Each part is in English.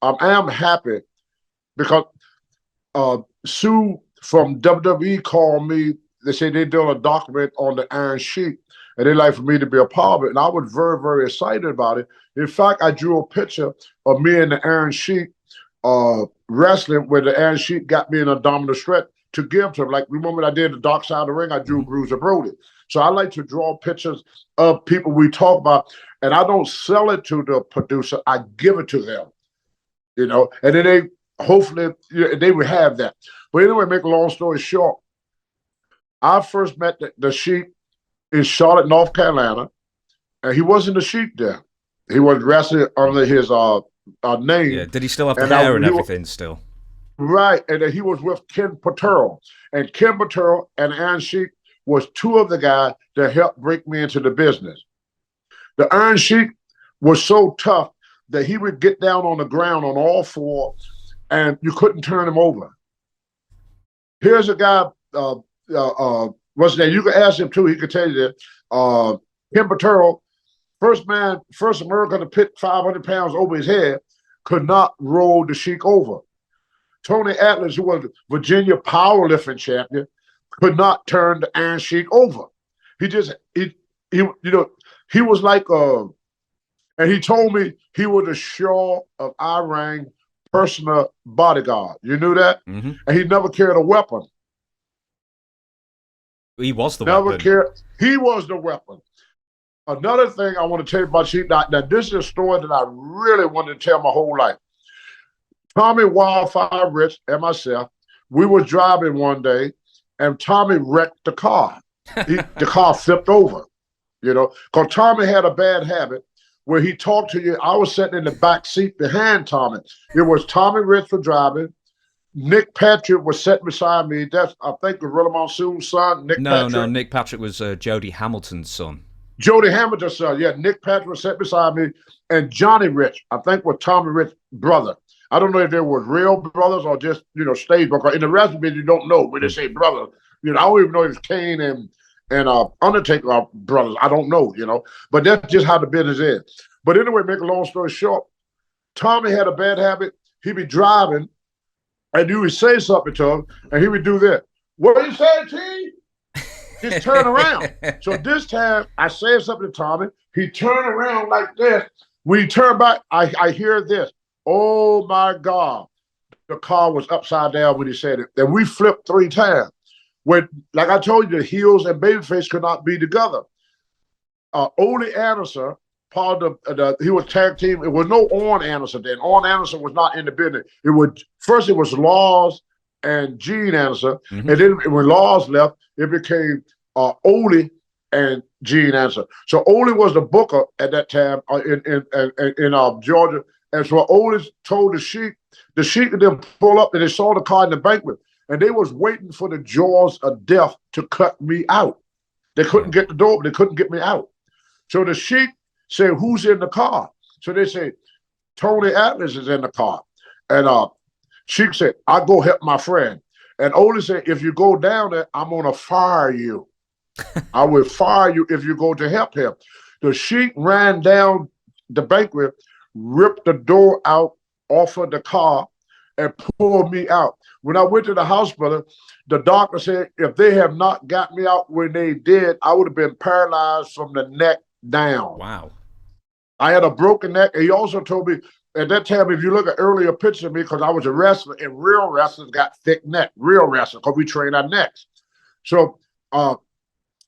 I am happy because Sue from WWE called me. They said they did a document on the Iron Sheik, and they'd like for me to be a part of it. And I was very, very excited about it. In fact, I drew a picture of me and the Iron Sheik wrestling, where the Iron Sheik got me in a dominant stretch to give to him. Like, remember I did the Dark Side of the Ring? I drew Bruiser Brody. So I like to draw pictures of people we talk about, and I don't sell it to the producer. I give it to them, and then they hopefully they would have that. But anyway, make a long story short, I first met the Sheik in Charlotte, North Carolina, and he wasn't the Sheik there. He was wrestling under his name. Yeah, did he still have the hair and everything still? Right, and then he was with Ken Patero. And Ken Patero and Iron Sheik was two of the guys that helped break me into the business. The Iron Sheik was so tough that he would get down on the ground on all four, and you couldn't turn him over. Here's a guy, what's his name? You can ask him too, he could tell you that. Ken Patero, first American to put 500 pounds over his head, could not roll the Sheik over. Tony Atlas, who was Virginia powerlifting champion, could not turn the Iron Sheik over. He was like and he told me he was a Shaw of Iran personal bodyguard. You knew that? Mm-hmm. And he never carried a weapon. He was the never weapon. He was the weapon. Another thing I want to tell you about Sheik, now this is a story that I really wanted to tell my whole life. Tommy Wildfire Rich and myself, we were driving one day, and Tommy wrecked the car. The car flipped over, because Tommy had a bad habit where he talked to you. I was sitting in the back seat behind Tommy. It was Tommy Rich for driving. Nick Patrick was sitting beside me. That's, I think, was Rilla Monsoon's son, Nick Patrick. No, Nick Patrick was Jody Hamilton's son. Jody Hamilton's son, yeah. Nick Patrick was sitting beside me, and Johnny Rich, I think, was Tommy Rich's brother. I don't know if they were real brothers or just, stage brothers. In the recipe, you don't know when they say brothers. I don't even know if Kane and Undertaker are brothers. I don't know, But that's just how the business is. But anyway, make a long story short, Tommy had a bad habit. He'd be driving, and you would say something to him, and he would do this. What are you saying, T? Just turn around. So this time, I said something to Tommy. He turned around like this. When he turned back, I hear this. Oh, my God. The car was upside down when he said it. And we flipped 3 times. When, like I told you, the heels and babyface could not be together. Ole Anderson, part of he was tag team. It was no Orn Anderson then. Orn Anderson was not in the business. It was Laws and Gene Anderson. Mm-hmm. And then when Laws left, it became Ole and Gene Anderson. So Ole was the booker at that time in Georgia. And so Ole told the Sheik and them pull up, and they saw the car in the banquet, and they was waiting for the jaws of death to cut me out. They couldn't get the door, they couldn't get me out. So the Sheik said, who's in the car? So they say, Tony Atlas is in the car. And Sheik said, I'll go help my friend. And Ole said, if you go down there, I'm going to fire you. I will fire you if you go to help him. The Sheik ran down the banquet, ripped the door out off of the car, and pulled me out. When I went to the hospital, the doctor said if they have not got me out when they did, I would have been paralyzed from the neck down. Wow. I had a broken neck. And he also told me at that time, if you look at earlier pictures of me, because I was a wrestler, and real wrestlers got thick neck, real wrestlers, because we train our necks. So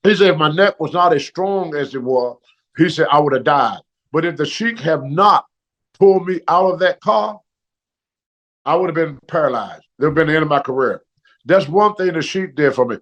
he said if my neck was not as strong as it was, he said I would have died. But if the Sheik have not pulled me out of that car, I would have been paralyzed. That would have been the end of my career. That's one thing the Sheik did for me.